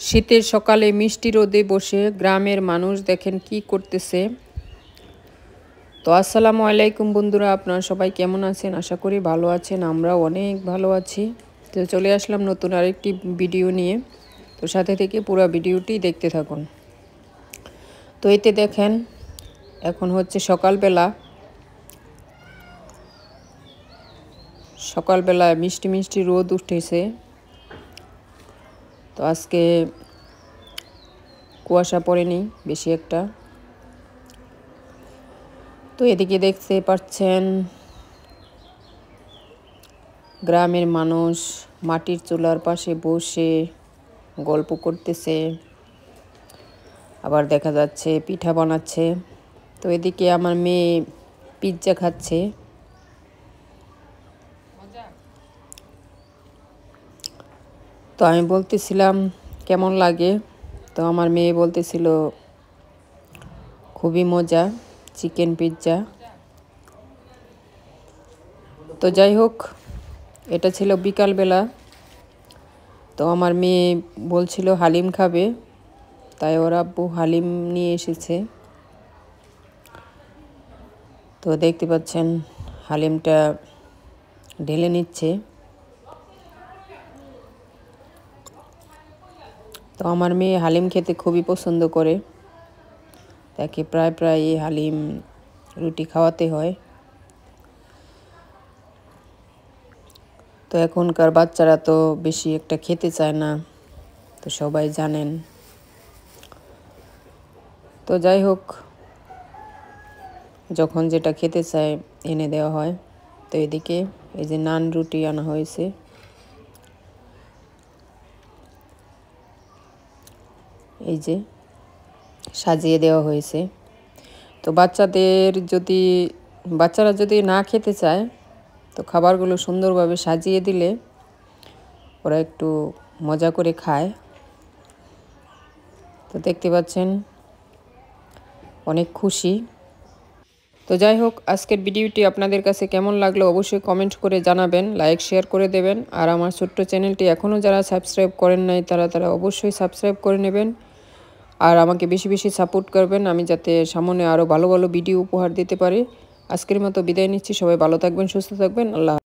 শীতের সকালে মিষ্টি রোদে বসে গ্রামের মানুষ দেখেন কি করতেছে। তো আসসালামু আলাইকুম বন্ধুরা, আপনারা সবাই কেমন আছেন? আশা করি ভালো আছেন, আমরাও অনেক ভালো আছি। তো চলে আসলাম নতুন আরেকটি ভিডিও নিয়ে। তো সাথে থেকে পুরো ভিডিওটি দেখতে থাকুন। তো এতে দেখেন এখন হচ্ছে সকালবেলা মিষ্টি মিষ্টি রোদ উঠেছে। তো আজকে কুয়াশা পড়েনি বেশি একটা। তো এদিকে দেখতে পাচ্ছেন গ্রামের মানুষ মাটির চুলার পাশে বসে গল্প করতেছে, আবার দেখা যাচ্ছে পিঠা বানাচ্ছে। তো এদিকে আমার মেয়ে পিৎজা খাচ্ছে। তো আমি বলতেছিলাম কেমন লাগে, তো আমার মেয়ে বলতেছিল খুবই মজা, চিকেন পিৎজা। তো যাই হোক, এটা ছিল বিকালবেলা। তো আমার মেয়ে বলছিল হালিম খাবে, তাই ওর আব্বু হালিম নিয়ে এসেছে। তো দেখতে পাচ্ছেন হালিমটা ঢেলে নিচ্ছে। তো আমার মেয়ে হালিম খেতে খুবই পছন্দ করে, তাকে প্রায় প্রায় এই হালিম রুটি খাওয়াতে হয়। তো এখনকার বাচ্চারা তো বেশি একটা খেতে চায় না, তো সবাই জানেন। তো যাই হোক, যখন যেটা খেতে চায় এনে দেওয়া হয়। তো এদিকে এই যে নান রুটি আনা হয়েছে, এই যে সাজিয়ে দেওয়া হয়েছে। তো বাচ্চারা যদি না খেতে চায়, তো খাবারগুলো সুন্দরভাবে সাজিয়ে দিলে ওরা একটু মজা করে খায়। তো দেখতে পাচ্ছেন অনেক খুশি। তো যাই হোক, আজকের ভিডিওটি আপনাদের কাছে কেমন লাগলো অবশ্যই কমেন্ট করে জানাবেন, লাইক শেয়ার করে দেবেন। আর আমার ছোট্ট চ্যানেলটি এখনও যারা সাবস্ক্রাইব করেন নাই তারা অবশ্যই সাবস্ক্রাইব করে নেবেন। আর আমাকে বেশি বেশি সাপোর্ট করবেন, আমি যাতে সামনে আরও ভালো ভালো ভিডিও উপহার দিতে পারি। আজকের মতো বিদায় নিচ্ছি। সবাই ভালো থাকবেন, সুস্থ থাকবেন। আল্লাহ।